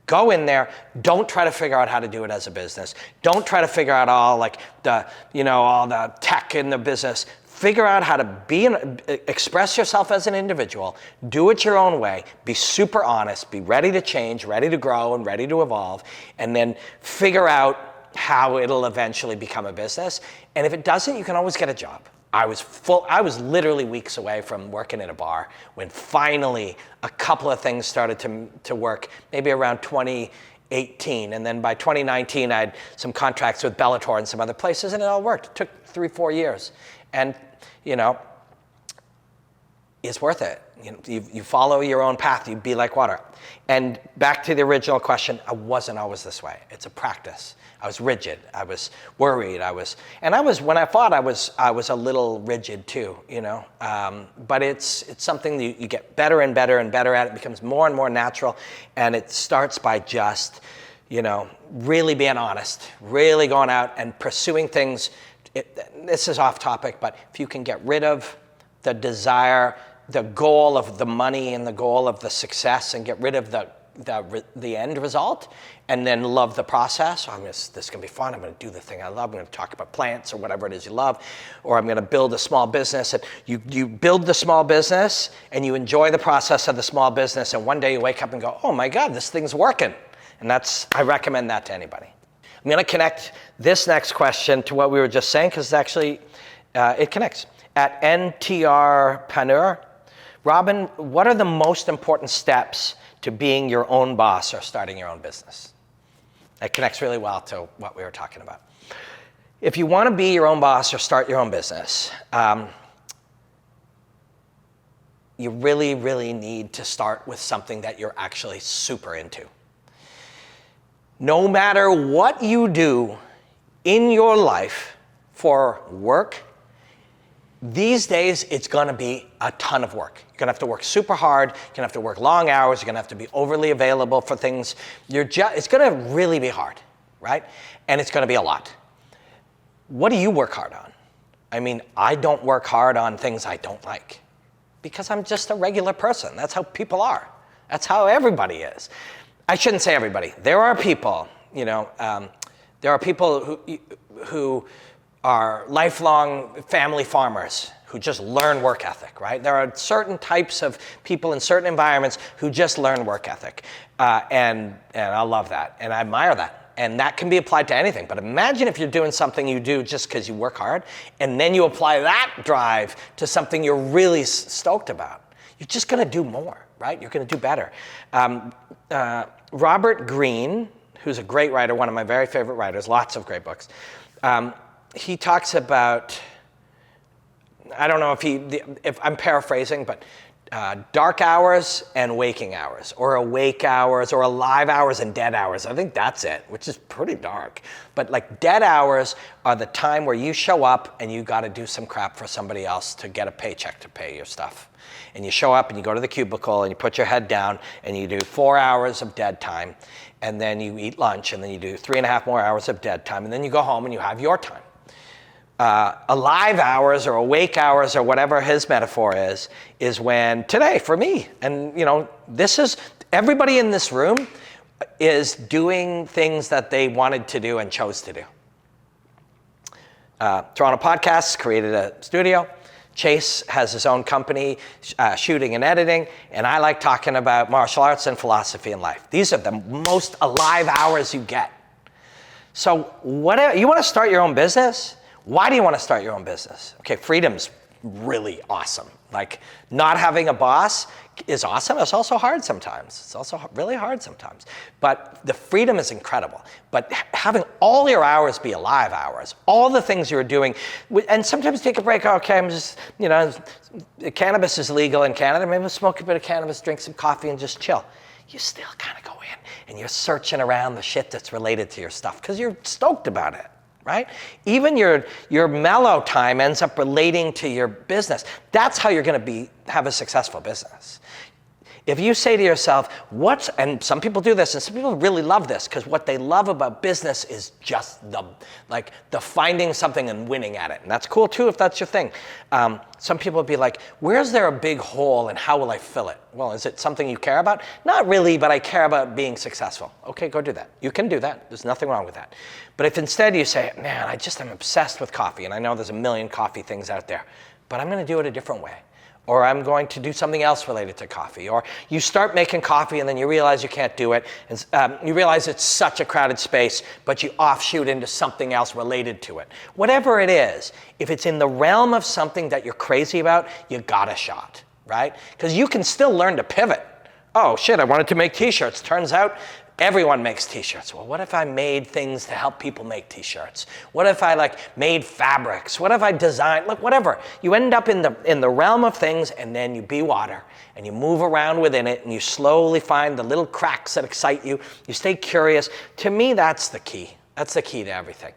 Go in there. Don't try to figure out how to do it as a business. Don't try to figure out all the tech in the business. Figure out how to express yourself as an individual, do it your own way, be super honest, be ready to change, ready to grow, and ready to evolve, and then figure out how it'll eventually become a business. And if it doesn't, you can always get a job. I was literally weeks away from working in a bar when finally a couple of things started to work, maybe around 2018, 18. And then by 2019, I had some contracts with Bellator and some other places, and it all worked. It took 3-4 years. And, you know, it's worth it. You know, you follow your own path, you be like water. And back to the original question, I wasn't always this way. It's a practice. I was rigid. I was worried. When I fought, I was a little rigid too, you know. But it's something that you get better and better and better at. It becomes more and more natural, and it starts by just, you know, really being honest, really going out and pursuing things. This is off topic, but if you can get rid of the desire, the goal of the money and the goal of the success, and get rid of the end result, and then love the process. This is going to be fun. I'm going to do the thing I love. I'm going to talk about plants or whatever it is you love, or I'm going to build a small business. And you build the small business, and you enjoy the process of the small business, and one day you wake up and go, oh my God, this thing's working. And I recommend that to anybody. I'm going to connect this next question to what we were just saying, because actually it connects. At NTRpreneur, Robin, what are the most important steps to being your own boss or starting your own business? That connects really well to what we were talking about. If you want to be your own boss or start your own business, you really, really need to start with something that you're actually super into. No matter what you do in your life for work, these days, it's going to be a ton of work. You're going to have to work super hard. You're going to have to work long hours. You're going to have to be overly available for things. It's going to really be hard, right? And it's going to be a lot. What do you work hard on? I mean, I don't work hard on things I don't like, because I'm just a regular person. That's how people are. That's how everybody is. I shouldn't say everybody. There are people, you know, there are people who are lifelong family farmers who just learn work ethic, right? There are certain types of people in certain environments who just learn work ethic. And I love that, and I admire that. And that can be applied to anything. But imagine if you're doing something you do just because you work hard, and then you apply that drive to something you're really stoked about. You're just gonna do more, right? You're gonna do better. Robert Greene, who's a great writer, one of my very favorite writers, lots of great books, he talks about, I don't know if I'm paraphrasing, but dark hours and waking hours, or awake hours, or alive hours and dead hours. I think that's it, which is pretty dark. But like, dead hours are the time where you show up and you got to do some crap for somebody else to get a paycheck to pay your stuff. And you show up and you go to the cubicle and you put your head down and you do 4 hours of dead time, and then you eat lunch, and then you do 3.5 more hours of dead time, and then you go home and you have your time. Alive hours or awake hours, or whatever his metaphor is when today, for me, and you know, this is, everybody in this room is doing things that they wanted to do and chose to do. Toronto Podcasts created a studio. Chase has his own company, shooting and editing, and I like talking about martial arts and philosophy in life. These are the most alive hours you get. So you want to start your own business? Why do you want to start your own business? Okay, freedom's really awesome. Like, not having a boss is awesome. It's also hard sometimes. It's also really hard sometimes. But the freedom is incredible. But having all your hours be alive hours, all the things you're doing, and sometimes take a break. Okay, I'm just, you know, cannabis is legal in Canada. Maybe I'll smoke a bit of cannabis, drink some coffee, and just chill. You still kind of go in and you're searching around the shit that's related to your stuff because you're stoked about it. Right? Even your mellow time ends up relating to your business. That's how you're going to have a successful business. If you say to yourself, and some people do this, and some people really love this, because what they love about business is just the finding something and winning at it. And that's cool too, if that's your thing. Some people would be like, where's there a big hole and how will I fill it? Well, is it something you care about? Not really, but I care about being successful. Okay, go do that. You can do that. There's nothing wrong with that. But if instead you say, man, I'm obsessed with coffee, and I know there's a million coffee things out there, but I'm going to do it a different way. Or I'm going to do something else related to coffee. Or you start making coffee and then you realize you can't do it. And you realize it's such a crowded space, but you offshoot into something else related to it. Whatever it is, if it's in the realm of something that you're crazy about, you got a shot, right? Because you can still learn to pivot. Oh shit, I wanted to make t-shirts. Turns out Everyone makes t-shirts. Well, what if I made things to help people make t-shirts? What if I like made fabrics? What if I designed, look, whatever. You end up in the realm of things, and then you be water and you move around within it, and you slowly find the little cracks that excite you. You stay curious. To me, that's the key. That's the key to everything.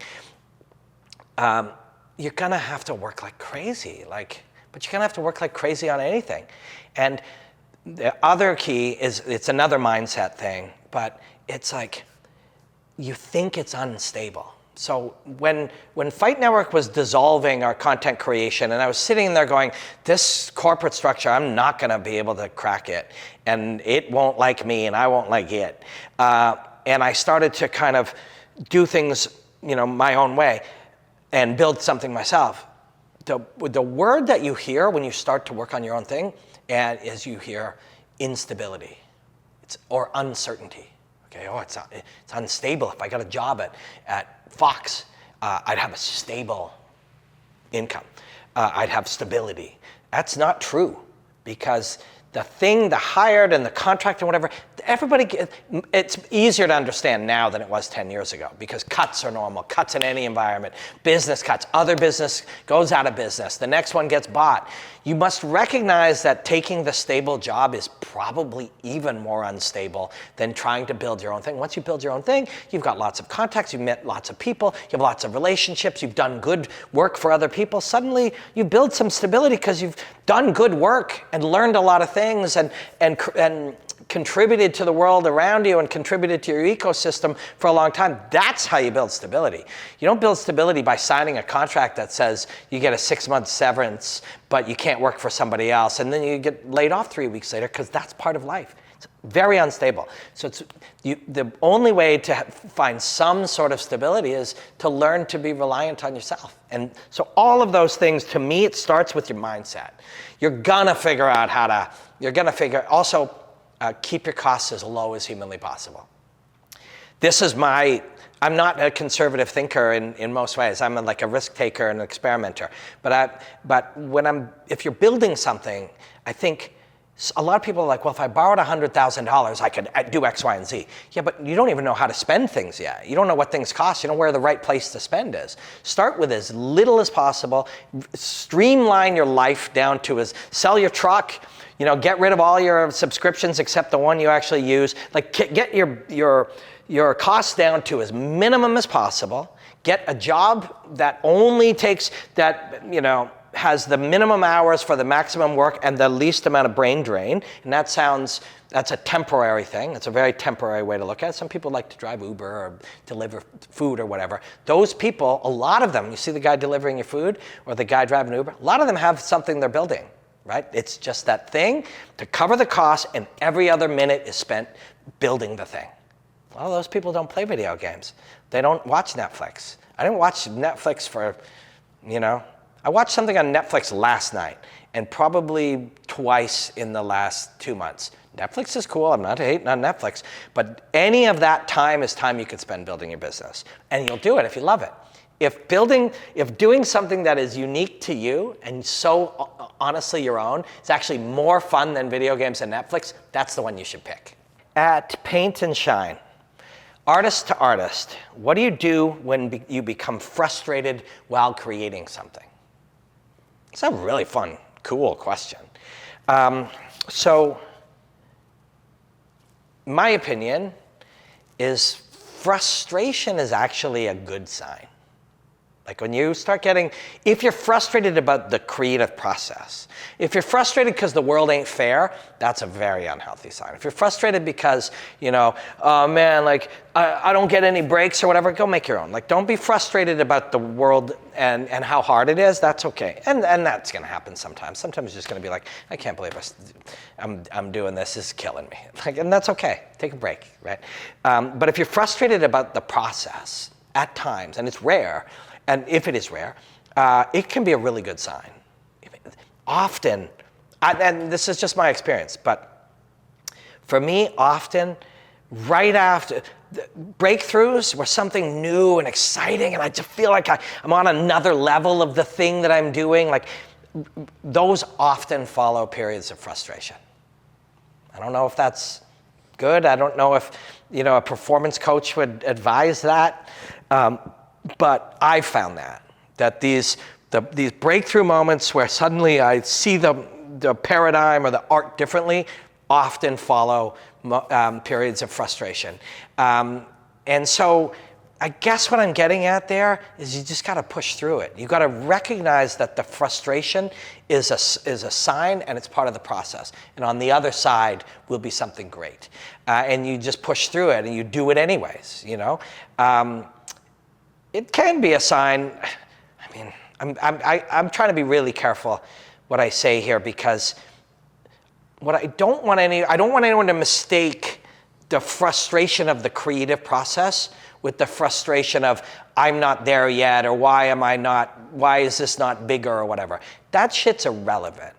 You're gonna have to work like crazy, but you're gonna have to work like crazy on anything. And the other key is, it's another mindset thing, but it's like, you think it's unstable. So when Fight Network was dissolving our content creation, and I was sitting there going, this corporate structure, I'm not gonna be able to crack it, and it won't like me, and I won't like it. And I started to kind of do things, my own way, and build something myself. The word that you hear when you start to work on your own thing is you hear instability, or uncertainty. Okay, it's unstable. If I got a job at Fox, I'd have a stable income. I'd have stability. That's not true, because the hired and the contract and whatever, it's easier to understand now than it was 10 years ago, because cuts are normal, cuts in any environment, business cuts, other business goes out of business, the next one gets bought. You must recognize that taking the stable job is probably even more unstable than trying to build your own thing. Once you build your own thing, you've got lots of contacts, you've met lots of people, you have lots of relationships, you've done good work for other people. Suddenly you build some stability because you've done good work and learned a lot of things and contributed to the world around you and contributed to your ecosystem for a long time. That's how you build stability. You don't build stability by signing a contract that says you get a 6-month severance, but you can't work for somebody else, and then you get laid off 3 weeks later, because that's part of life. It's very unstable. So the only way to find some sort of stability is to learn to be reliant on yourself. And so all of those things, to me, it starts with your mindset. You're gonna figure out also keep your costs as low as humanly possible. I'm not a conservative thinker in most ways. I'm like a risk taker and an experimenter. But if you're building something, I think a lot of people are like, well, if I borrowed $100,000, I could do X, Y, and Z. Yeah, but you don't even know how to spend things yet. You don't know what things cost. You know where the right place to spend is. Start with as little as possible. Streamline your life down to sell your truck. Get rid of all your subscriptions except the one you actually use. Like, get your costs down to as minimum as possible. Get a job that only has the minimum hours for the maximum work and the least amount of brain drain. And that's a temporary thing. It's a very temporary way to look at it. Some people like to drive Uber or deliver food or whatever. Those people, a lot of them, you see the guy delivering your food or the guy driving Uber, a lot of them have something they're building. Right? It's just that thing to cover the cost, and every other minute is spent building the thing. Well, those people don't play video games. They don't watch Netflix. I didn't watch Netflix I watched something on Netflix last night, and probably twice in the last 2 months. Netflix is cool, I'm not hating on Netflix, but any of that time is time you could spend building your business. And you'll do it if you love it. If doing something that is unique to you and so honestly your own is actually more fun than video games and Netflix, that's the one you should pick. At Paint and Shine, artist to artist, what do you do when you become frustrated while creating something? It's a really fun, cool question. So my opinion is frustration is actually a good sign. Like when you start if you're frustrated about the creative process, if you're frustrated because the world ain't fair, that's a very unhealthy sign. If you're frustrated because, oh man, I don't get any breaks or whatever, go make your own. Don't be frustrated about the world and how hard it is, that's okay. And that's gonna happen sometimes. Sometimes you're just gonna be like, I can't believe I'm doing this, it's killing me. And that's okay, take a break, right? But if you're frustrated about the process at times, and it's rare, and if it is rare, it can be a really good sign. Often, and this is just my experience, but for me, often, right after breakthroughs were something new and exciting, and I just feel like I'm on another level of the thing that I'm doing, those often follow periods of frustration. I don't know if that's good. I don't know if, a performance coach would advise that. But I found that these breakthrough moments where suddenly I see the paradigm or the art differently often follow periods of frustration. And so I guess what I'm getting at there is you just got to push through it. You got to recognize that the frustration is a sign and it's part of the process. And on the other side will be something great. And you just push through it and you do it anyways, It can be a sign. I mean, I'm trying to be really careful what I say here, because what I don't want anyone to mistake the frustration of the creative process with the frustration of I'm not there yet, or why is this not bigger, or whatever. That shit's irrelevant.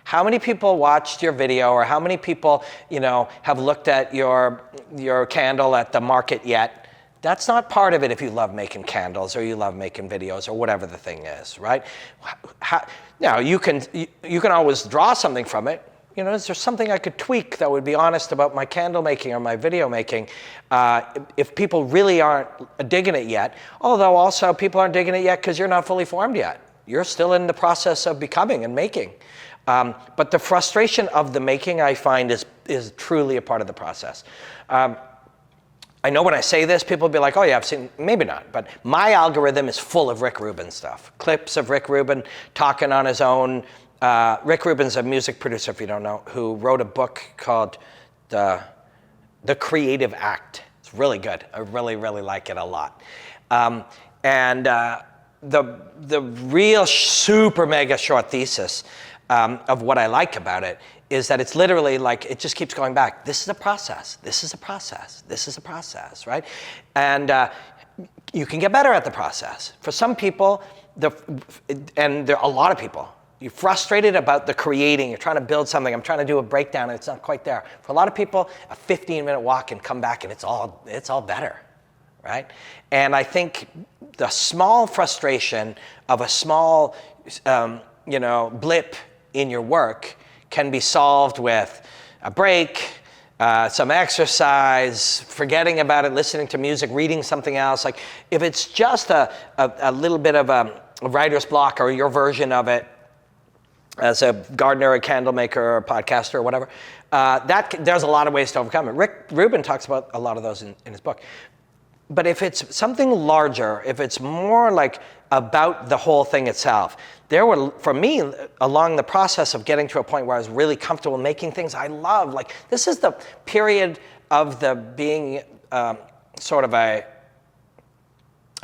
How many people watched your video, or how many people, have looked at your candle at the market yet? That's not part of it if you love making candles or you love making videos or whatever the thing is, right? Now, you can always draw something from it. Is there something I could tweak that would be honest about my candle making or my video making if people really aren't digging it yet? Although also people aren't digging it yet because you're not fully formed yet. You're still in the process of becoming and making. But the frustration of the making, I find, is truly a part of the process. I know when I say this, people will be like, oh yeah, I've seen, maybe not, but my algorithm is full of Rick Rubin stuff. Clips of Rick Rubin talking on his own. Rick Rubin's a music producer, if you don't know, who wrote a book called The Creative Act. It's really good. I really, really like it a lot. The real super mega short thesis of what I like about it is that it's literally like, it just keeps going back. This is a process. This is a process. This is a process, right? And you can get better at the process. For some people, and there are a lot of people, you're frustrated about the creating. You're trying to build something. I'm trying to do a breakdown and it's not quite there. For a lot of people, a 15-minute walk and come back and it's all better, right? And I think the small frustration of a small, blip in your work can be solved with a break, some exercise, forgetting about it, listening to music, reading something else. Like if it's just a little bit of a writer's block or your version of it as a gardener, a candle maker, or a podcaster, or whatever, there's a lot of ways to overcome it. Rick Rubin talks about a lot of those in his book. But if it's something larger, if it's more like about the whole thing itself, there were, for me, along the process of getting to a point where I was really comfortable making things I love, like this is the period of the being sort of a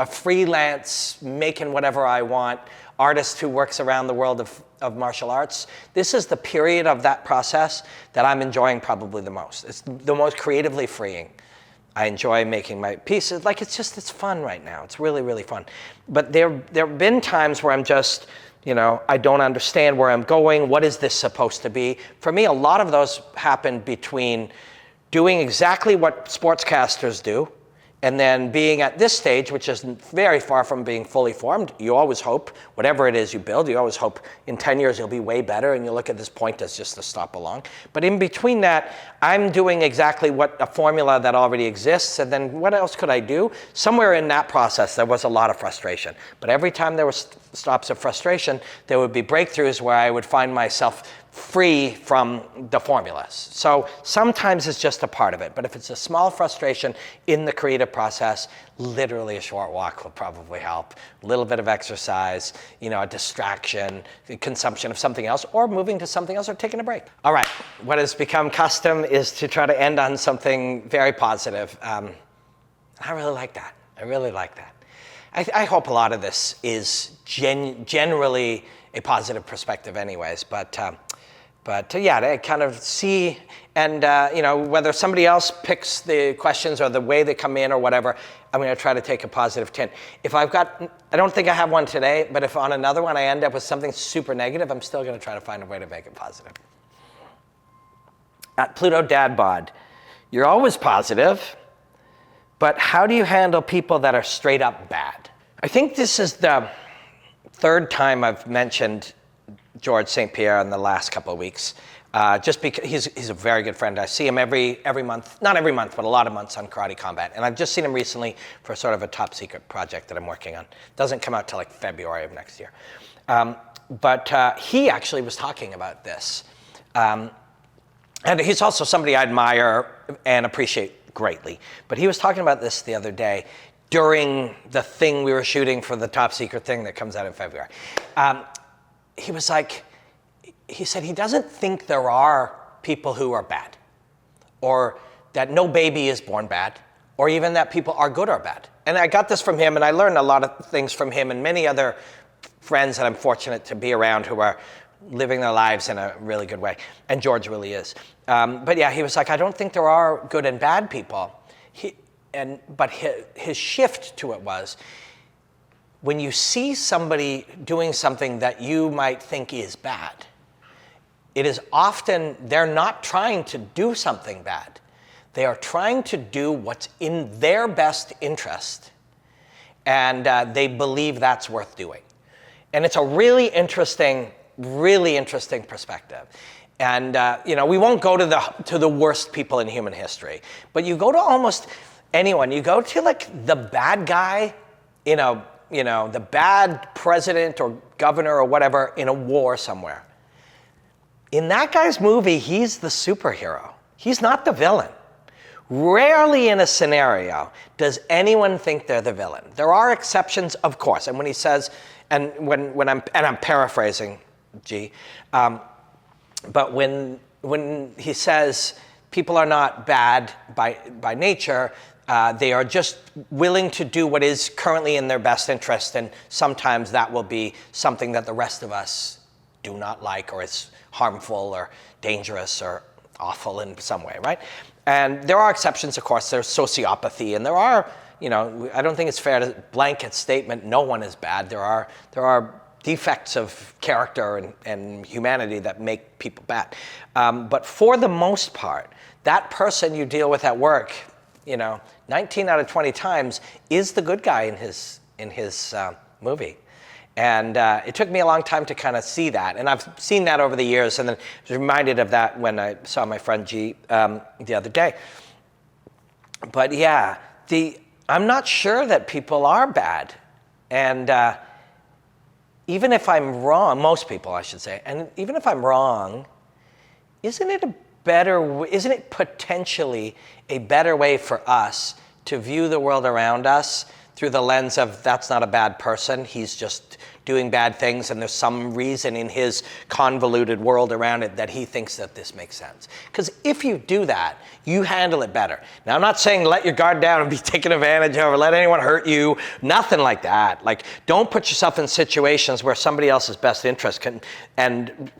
freelance, making whatever I want, artist who works around the world of martial arts. This is the period of that process that I'm enjoying probably the most. It's the most creatively freeing. I enjoy making my pieces. Like it's fun right now. It's really, really fun. But there have been times where I'm just, I don't understand where I'm going. What is this supposed to be? For me, a lot of those happen between doing exactly what sportscasters do and then being at this stage, which is very far from being fully formed. You always hope, whatever it is you build, you always hope in 10 years you'll be way better and you'll look at this point as just a stop along. But in between that, I'm doing exactly what a formula that already exists, and then what else could I do? Somewhere in that process, there was a lot of frustration. But every time there were stops of frustration, there would be breakthroughs where I would find myself free from the formulas. So sometimes it's just a part of it, but if it's a small frustration in the creative process, literally a short walk will probably help. A little bit of exercise, a distraction, consumption of something else, or moving to something else or taking a break. All right, what has become custom is to try to end on something very positive. I really like that. I hope a lot of this is generally a positive perspective anyways, but yeah, to kind of see, and whether somebody else picks the questions or the way they come in or whatever, I'm going to try to take a positive tint. I don't think I have one today, but if on another one I end up with something super negative, I'm still going to try to find a way to make it positive. At Pluto Dad Bod, you're always positive, but how do you handle people that are straight up bad? I think this is the third time I've mentioned George St. Pierre in the last couple of weeks. just because he's a very good friend. I see him every month, not every month, but a lot of months on Karate Combat. And I've just seen him recently for sort of a top secret project that I'm working on. Doesn't come out till like February of next year. But he actually was talking about this. And he's also somebody I admire and appreciate greatly. But he was talking about this the other day during the thing we were shooting for the top secret thing that comes out in February. He was like, he said he doesn't think there are people who are bad, or that no baby is born bad, or even that people are good or bad. And I got this from him, and I learned a lot of things from him and many other friends that I'm fortunate to be around who are living their lives in a really good way. And George really is. But yeah, he was like, I don't think there are good and bad people. But his shift to it was, when you see somebody doing something that you might think is bad, it is often, they're not trying to do something bad. They are trying to do what's in their best interest. And they believe that's worth doing. And it's a really interesting perspective. And we won't go to the worst people in human history, but you go to almost anyone. You go to like the bad guy the bad president or governor or whatever in a war somewhere. In that guy's movie, he's the superhero. He's not the villain. Rarely in a scenario does anyone think they're the villain. There are exceptions, of course. And when he says, and when I'm paraphrasing, but when he says people are not bad by nature, they are just willing to do what is currently in their best interest, and sometimes that will be something that the rest of us do not like, or is harmful or dangerous or awful in some way, right? And there are exceptions, of course. There's sociopathy, and there are, I don't think it's fair to blanket statement, no one is bad. There are defects of character and humanity that make people bad. But for the most part, that person you deal with at work, 19 out of 20 times is the good guy in his movie. And it took me a long time to kind of see that. And I've seen that over the years, and then I was reminded of that when I saw my friend G the other day. But yeah, I'm not sure that people are bad. And even if I'm wrong, most people I should say, and even if I'm wrong, isn't it potentially a better way for us to view the world around us through the lens of, that's not a bad person, he's just doing bad things, and there's some reason in his convoluted world around it that he thinks that this makes sense. Because if you do that, you handle it better. Now, I'm not saying let your guard down and be taken advantage of, or let anyone hurt you, nothing like that. Like, don't put yourself in situations where somebody else's best interest can and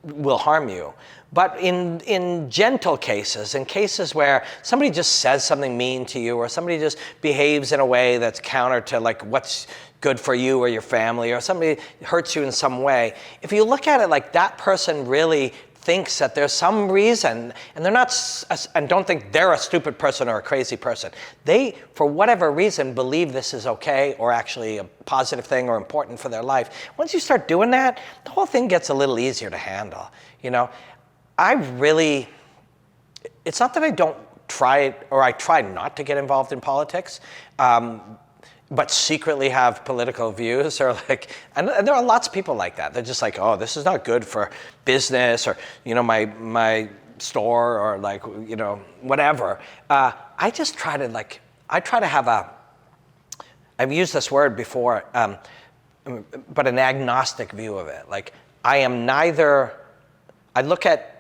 will harm you. But in gentle cases, in cases where somebody just says something mean to you, or somebody just behaves in a way that's counter to like what's good for you or your family, or somebody hurts you in some way, if you look at it like that person really thinks that there's some reason, and they're not, and don't think they're a stupid person or a crazy person. They, for whatever reason, believe this is okay, or actually a positive thing or important for their life. Once you start doing that, the whole thing gets a little easier to handle, it's not that I don't try it, or I try not to get involved in politics, but secretly have political views, or and there are lots of people like that. They're just like, oh, this is not good for business, or, my store, or whatever. I just try to have I've used this word before, but an agnostic view of it. Like, I look at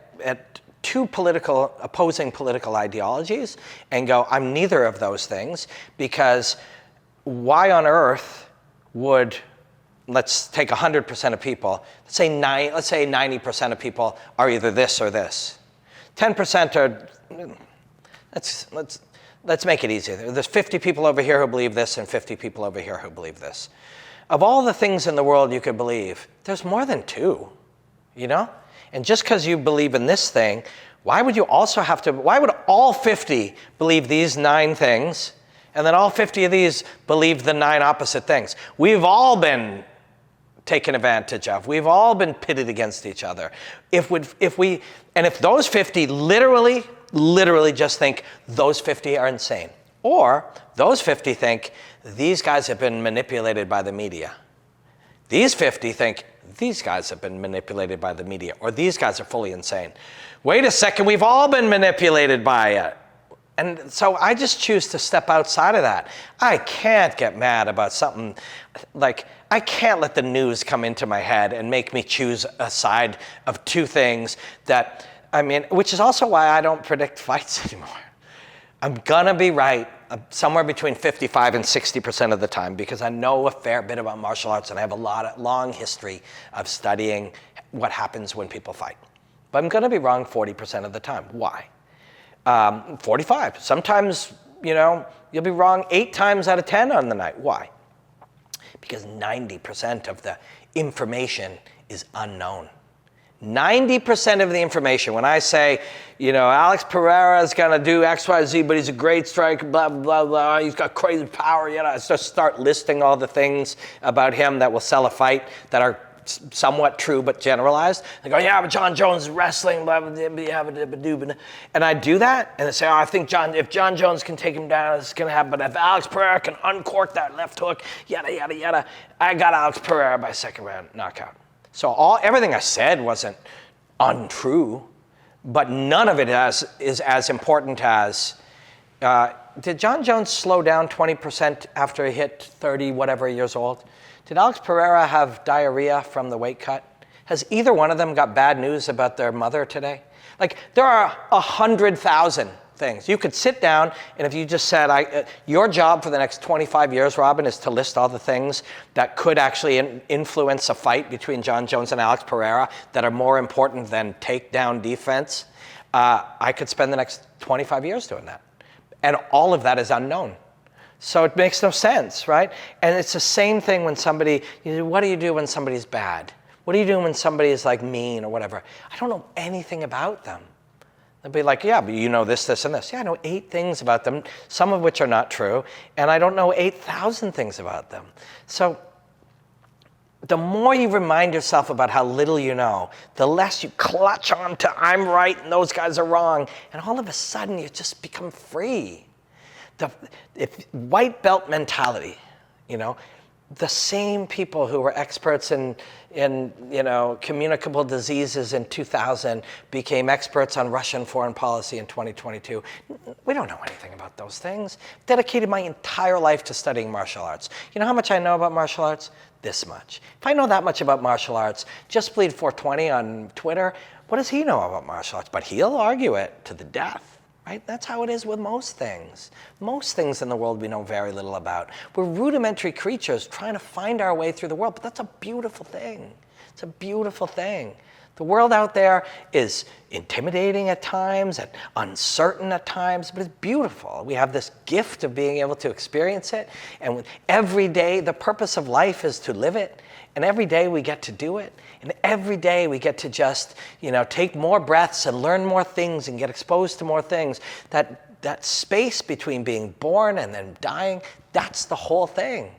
two opposing political ideologies and go, I'm neither of those things, because why on earth would, let's take 100% of people, let's say 90% of people are either this or this. 10% are, let's make it easier. There's 50 people over here who believe this, and 50 people over here who believe this. Of all the things in the world you could believe, there's more than two, And just because you believe in this thing, why would all 50 believe these 9 things, and then all 50 of these believe the 9 opposite things? We've all been taken advantage of. We've all been pitted against each other. And And if those 50 literally just think those 50 are insane, or those 50 think these guys have been manipulated by the media, these 50 think these guys have been manipulated by the media, or these guys are fully insane. Wait a second, we've all been manipulated by it. And so I just choose to step outside of that. I can't get mad about something, like I can't let the news come into my head and make me choose a side of two things that, I mean, which is also why I don't predict fights anymore. I'm gonna be right somewhere between 55 and 60% of the time, because I know a fair bit about martial arts and I have a long history of studying what happens when people fight. But I'm gonna be wrong 40% of the time. Why? 45. Sometimes, you'll be wrong 8 times out of 10 on the night. Why? Because 90% of the information is unknown. 90% of the information, when I say, Alex Pereira is going to do X, Y, Z, but he's a great striker, blah, blah, blah, he's got crazy power, I just start listing all the things about him that will sell a fight that are somewhat true but generalized. They go, yeah, but John Jones is wrestling, blah, blah, blah, blah, blah, blah. And I do that, and I say, I think if John Jones can take him down, it's going to happen. But if Alex Pereira can uncork that left hook, yada, yada, yada, I got Alex Pereira by second round knockout. So everything I said wasn't untrue, but none of it is as important as, did John Jones slow down 20% after he hit 30 whatever years old? Did Alex Pereira have diarrhea from the weight cut? Has either one of them got bad news about their mother today? Like, there are 100,000 things. You could sit down, and if you just said, your job for the next 25 years, Robin, is to list all the things that could actually influence a fight between John Jones and Alex Pereira that are more important than takedown defense. I could spend the next 25 years doing that. And all of that is unknown. So it makes no sense, right? And it's the same thing when what do you do when somebody's bad? What do you do when somebody is like mean or whatever? I don't know anything about them. They'll be like, yeah, but you know this, this, and this. Yeah, I know 8 things about them, some of which are not true, and I don't know 8,000 things about them. So the more you remind yourself about how little you know, the less you clutch on to I'm right and those guys are wrong, and all of a sudden you just become free. If white belt mentality, the same people who were experts in communicable diseases in 2000 became experts on Russian foreign policy in 2022. We don't know anything about those things. Dedicated my entire life to studying martial arts. You know how much I know about martial arts? This much. If I know that much about martial arts, Just Bleed 420 on Twitter, what does he know about martial arts? But he'll argue it to the death. Right? That's how it is with most things. Most things in the world we know very little about. We're rudimentary creatures trying to find our way through the world, but that's a beautiful thing. It's a beautiful thing. The world out there is intimidating at times and uncertain at times, but it's beautiful. We have this gift of being able to experience it, and every day, the purpose of life is to live it, and every day we get to do it. And every day we get to just, take more breaths and learn more things and get exposed to more things. That space between being born and then dying, that's the whole thing.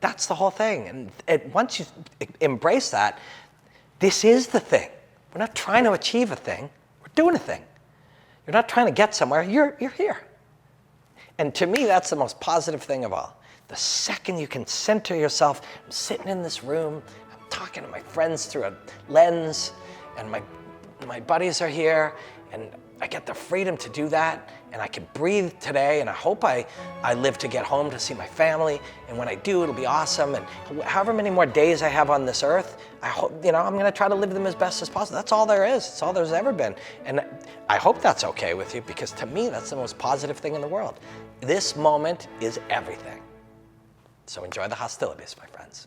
That's the whole thing. And once you embrace that, this is the thing. We're not trying to achieve a thing. We're doing a thing. You're not trying to get somewhere. You're here. And to me, that's the most positive thing of all. The second you can center yourself, I'm sitting in this room, I'm talking to my friends through a lens, and my buddies are here, and I get the freedom to do that, and I can breathe today, and I hope I live to get home to see my family, and when I do, it'll be awesome, and however many more days I have on this earth, I hope, I'm gonna try to live them as best as possible. That's all there is. It's all there's ever been. And I hope that's okay with you, because to me, that's the most positive thing in the world. This moment is everything. So enjoy the hostilities, my friends.